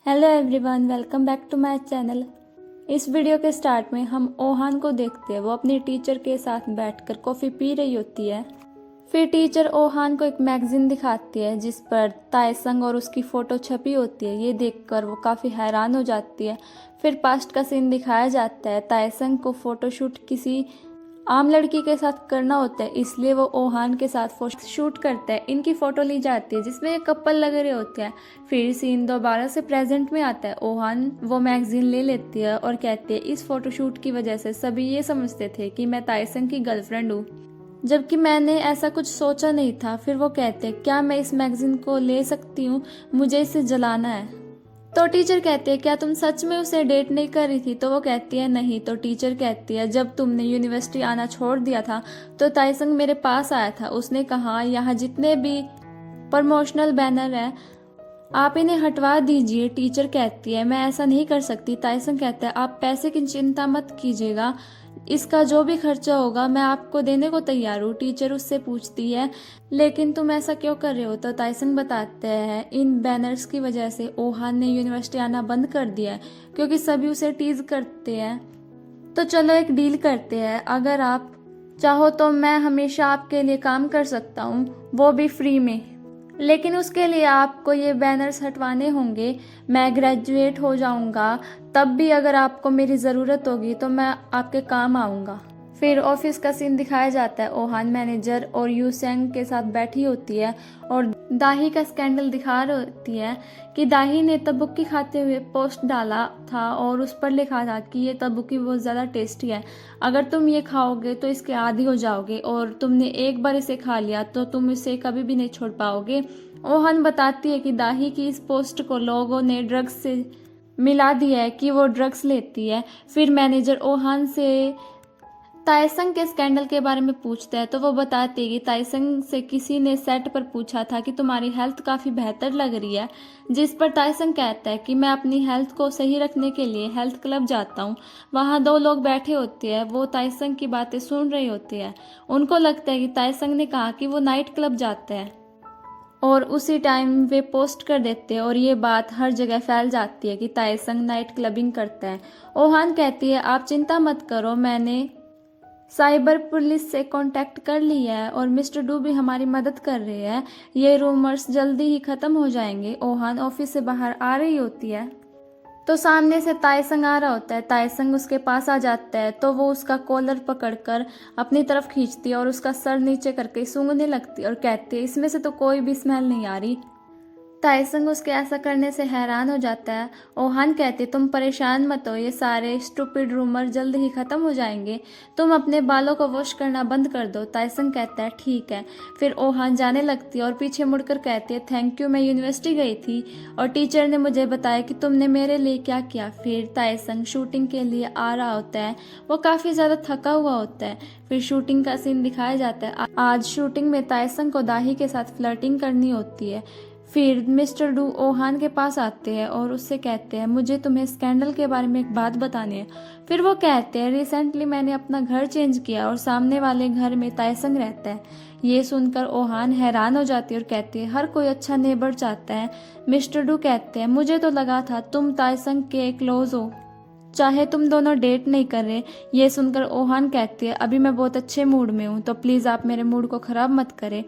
Hello everyone, welcome back to my channel. इस video के start में हम ओहान को देखते हैं। वो अपनी टीचर के साथ बैठकर कॉफ़ी पी रही होती है। फिर टीचर ओहान को एक मैगजीन दिखाती है जिस पर ताएसंग और उसकी फ़ोटो छपी होती है। ये देखकर वो काफ़ी हैरान हो जाती है। फिर पास्ट का सीन दिखाया जाता है। ताएसंग को फ़ोटोशूट किसी आम लड़की के साथ करना होता है, इसलिए वो ओहान के साथ फोटो शूट करता है। इनकी फ़ोटो ली जाती है जिसमें ये कपल लग रहे होते हैं। फिर सीन दोबारा से प्रेजेंट में आता है। ओहान वो मैगजीन ले लेती है और कहती है इस फोटोशूट की वजह से सभी ये समझते थे कि मैं ताएसंग की गर्लफ्रेंड हूँ, जबकि मैंने ऐसा कुछ सोचा नहीं था। फिर वो कहते हैं क्या मैं इस मैगजीन को ले सकती हूँ, मुझे इसे जलाना है। तो टीचर कहती है क्या तुम सच में उसे डेट नहीं कर रही थी? तो वो कहती है नहीं। तो टीचर कहती है जब तुमने यूनिवर्सिटी आना छोड़ दिया था तो ताएसंग मेरे पास आया था। उसने कहा यहाँ जितने भी प्रमोशनल बैनर हैं आप इन्हें हटवा दीजिए। टीचर कहती है मैं ऐसा नहीं कर सकती। ताएसंग कहता है आप पैसे की चिंता मत कीजिएगा, इसका जो भी खर्चा होगा मैं आपको देने को तैयार हूँ। टीचर उससे पूछती है लेकिन तुम ऐसा क्यों कर रहे हो? तो ताएसंग बताते हैं इन बैनर्स की वजह से ओहान ने यूनिवर्सिटी आना बंद कर दिया है क्योंकि सभी उसे टीज करते हैं। तो चलो एक डील करते हैं, अगर आप चाहो तो मैं हमेशा आपके लिए काम कर सकता हूँ, वो भी फ्री में, लेकिन उसके लिए आपको ये बैनर्स हटवाने होंगे। मैं ग्रेजुएट हो जाऊंगा, तब भी अगर आपको मेरी ज़रूरत होगी तो मैं आपके काम आऊँगा। फिर ऑफिस का सीन दिखाया जाता है। ओहान मैनेजर और यूसेंग के साथ बैठी होती है और दाही का स्कैंडल दिखा रही होती है कि दाही ने तबुकी खाते हुए पोस्ट डाला था और उस पर लिखा था कि ये तबुकी बहुत ज़्यादा टेस्टी है, अगर तुम ये खाओगे तो इसके आदी हो जाओगे और तुमने एक बार इसे खा लिया तो तुम इसे कभी भी नहीं छोड़ पाओगे। ओहान बताती है कि दाही की इस पोस्ट को लोगों ने ड्रग्स से मिला दिया है कि वो ड्रग्स लेती है। फिर मैनेजर ओहान से ताएसंग के स्कैंडल के बारे में पूछता है तो वो बताती है कि ताएसंग से किसी ने सेट पर पूछा था कि तुम्हारी हेल्थ काफ़ी बेहतर लग रही है, जिस पर ताएसंग कहता है कि मैं अपनी हेल्थ को सही रखने के लिए हेल्थ क्लब जाता हूँ। वहाँ दो लोग बैठे होते हैं, वो ताएसंग की बातें सुन रहे होते हैं। उनको लगता है कि ताएसंग ने कहा कि वो नाइट क्लब जाते हैं और उसी टाइम वे पोस्ट कर देते हैं और ये बात हर जगह फैल जाती है कि ताएसंग नाइट क्लबिंग करता है। ओहान कहती है आप चिंता मत करो, मैंने साइबर पुलिस से कांटेक्ट कर लिया है और मिस्टर डू भी हमारी मदद कर रहे हैं, ये रूमर्स जल्दी ही खत्म हो जाएंगे। ओहान ऑफिस से बाहर आ रही होती है तो सामने से ताएसंग आ रहा होता है। ताएसंग उसके पास आ जाता है तो वो उसका कॉलर पकड़कर अपनी तरफ खींचती है और उसका सर नीचे करके सूंघने लगती है और कहती है इसमें से तो कोई भी स्मेल नहीं आ रही। ताएसंग उसके ऐसा करने से हैरान हो जाता है। ओहान कहते तुम परेशान मत हो, ये सारे स्टूपिड रूमर जल्द ही खत्म हो जाएंगे, तुम अपने बालों को वॉश करना बंद कर दो। ताएसंग कहता है ठीक है। फिर ओहान जाने लगती है और पीछे मुड़कर कहती है थैंक यू, मैं यूनिवर्सिटी गई थी और टीचर ने मुझे बताया कि तुमने मेरे लिए क्या किया। फिर ताएसंग शूटिंग के लिए आ रहा होता है, वो काफ़ी ज़्यादा थका हुआ होता है। फिर शूटिंग का सीन दिखाया जाता है। आज शूटिंग में ताएसंग को दाही के साथ फ्लर्टिंग करनी होती है। फिर मिस्टर डू ओहान के पास आते हैं और उससे कहते हैं मुझे तुम्हें स्कैंडल के बारे में एक बात बतानी है। फिर वो कहते हैं रिसेंटली मैंने अपना घर चेंज किया और सामने वाले घर में ताएसंग रहता है। ये सुनकर ओहान हैरान हो जाती है और कहती है हर कोई अच्छा नेबर चाहता है। मिस्टर डू कहते हैं मुझे तो लगा था तुम ताएसंग के क्लोज हो, चाहे तुम दोनों डेट नहीं कर रहे। ये सुनकर ओहान कहती है अभी मैं बहुत अच्छे मूड में हूँ तो प्लीज़ आप मेरे मूड को ख़राब मत करें।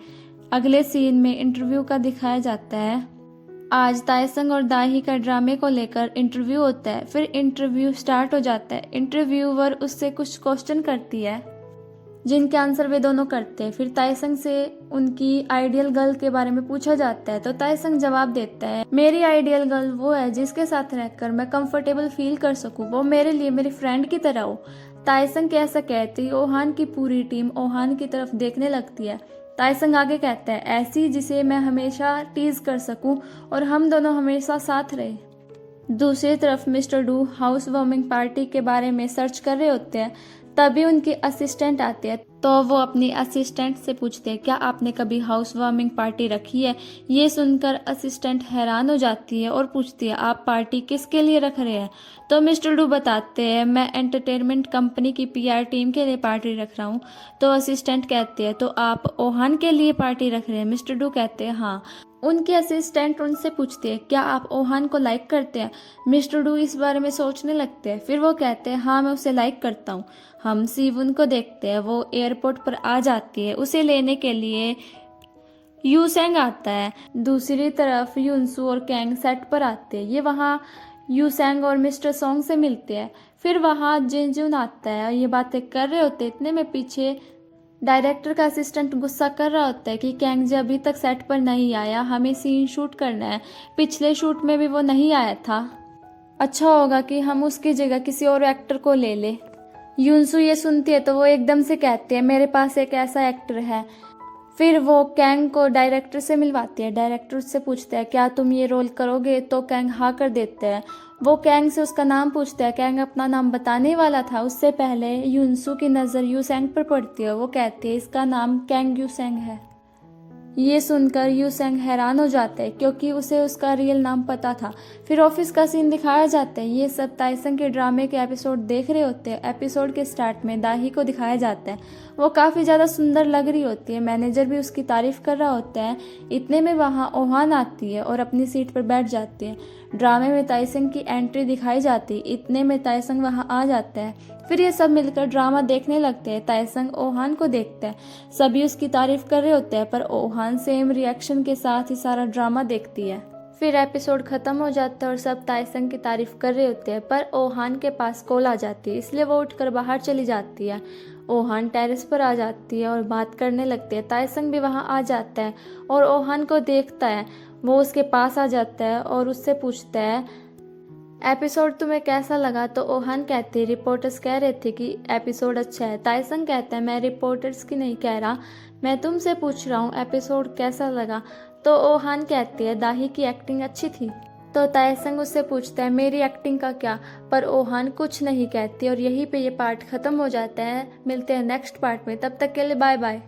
अगले सीन में इंटरव्यू का दिखाया जाता है। आज ताएसंग और दाही का ड्रामे को लेकर इंटरव्यू होता है। फिर इंटरव्यू स्टार्ट हो जाता है। इंटरव्यूअर उससे कुछ क्वेश्चन करती है जिनके आंसर वे दोनों करते हैं। फिर ताएसंग से उनकी आइडियल गर्ल के बारे में पूछा जाता है तो ताएसंग जवाब देता है मेरी आइडियल गर्ल वो है जिसके साथ रहकर मैं कंफर्टेबल फील कर सकूं, वो मेरे लिए मेरी फ्रेंड की तरह हो। ताएसंग के ऐसा कहते ही ओहान की पूरी टीम ओहान की तरफ देखने लगती है। ताएसंग आगे कहता है ऐसी जिसे मैं हमेशा टीज कर सकूं और हम दोनों हमेशा साथ रहे। दूसरी तरफ mister do house warming party के बारे में सर्च कर रहे होते हैं। तभी उनकी असिस्टेंट आती है तो वो अपनी असिस्टेंट से पूछते हैं क्या आपने कभी हाउस वार्मिंग पार्टी रखी है? ये सुनकर असिस्टेंट हैरान हो जाती है और पूछती है आप पार्टी किसके लिए रख रहे हैं? तो मिस्टर डू बताते हैं मैं एंटरटेनमेंट कंपनी की पीआर टीम के लिए पार्टी रख रहा हूँ। तो असिस्टेंट कहते हैं तो आप ओहान के लिए पार्टी रख रहे हैं? मिस्टर डू कहते हैं हाँ। उनके असिस्टेंट उनसे पूछती है क्या आप ओहान को लाइक करते हैं। मिस्टर डू इस बारे में सोचने लगते हैं, फिर वो कहते हैं हाँ मैं उसे लाइक करता हूँ। हम सीवुन को देखते हैं, वो एयरपोर्ट पर आ जाती है, उसे लेने के लिए यूसेंग आता है। दूसरी तरफ युनसू और कैंग सेट पर आते हैं, ये वहाँ यूसेंग और मिस्टर सॉन्ग से मिलते हैं। फिर वहाँ जिनजुन आता है, ये बातें कर रहे होते, इतने में पीछे डायरेक्टर का असिस्टेंट गुस्सा कर रहा होता है कि कैंग जी अभी तक सेट पर नहीं आया, हमें सीन शूट करना है, पिछले शूट में भी वो नहीं आया था, अच्छा होगा कि हम उसकी जगह किसी और एक्टर को ले ले। युनसू ये सुनती है तो वो एकदम से कहती है मेरे पास एक ऐसा एक्टर है। फिर वो कैंग को डायरेक्टर से मिलवाती है, डायरेक्टर उससे पूछता है क्या तुम ये रोल करोगे, तो कैंग हाँ कर देते हैं। वो कैंग से उसका नाम पूछता है, कैंग अपना नाम बताने वाला था, उससे पहले युनसू की नज़र यूसेंग पर पड़ती है, वो कहती है इसका नाम कैंग यूसेंग है। ये सुनकर यूसेंग हैरान हो जाते हैं क्योंकि उसे उसका रियल नाम पता था। फिर ऑफिस का सीन दिखाया जाता है, ये सब ताइसंग के ड्रामे के एपिसोड देख रहे होते हैं। एपिसोड के स्टार्ट में दाही को दिखाया जाता है, वो काफ़ी ज़्यादा सुंदर लग रही होती है, मैनेजर भी उसकी तारीफ कर रहा होता है। इतने में वहाँ ओहान आती है और अपनी सीट पर बैठ जाती है। ड्रामे में ताइसंग की एंट्री दिखाई जाती है, इतने में ताइसंग वहाँ आ जाता है। फिर ये सब मिलकर ड्रामा देखने लगते हैं। ताइसंग ओहान को देखता है, सभी उसकी तारीफ कर रहे होते हैं, पर ओहान सेम रिएक्शन के साथ ही सारा ड्रामा देखती है। फिर एपिसोड खत्म हो जाता है और सब ताइसंग की तारीफ कर रहे होते हैं, पर ओहान के पास कॉल आ जाती है, इसलिए वो उठकर बाहर चली जाती है। ओहान टेरेस पर आ जाती है और बात करने लगती है। ताइसंग भी वहाँ आ जाता है और ओहान को देखता है, वो उसके पास आ जाता है और उससे पूछता है एपिसोड तुम्हें कैसा लगा। तो ओहान कहती है रिपोर्टर्स कह रहे थे कि एपिसोड अच्छा है। ताइसंग कहता है मैं रिपोर्टर्स की नहीं कह रहा, मैं तुमसे पूछ रहा हूँ एपिसोड कैसा लगा। तो ओहान कहती है दाही की एक्टिंग अच्छी थी। तो ताइसंग उससे पूछता है मेरी एक्टिंग का क्या, पर ओहान कुछ नहीं कहती और यहीं पे ये पार्ट ख़त्म हो जाता है। मिलते हैं नेक्स्ट पार्ट में, तब तक के लिए बाय बाय।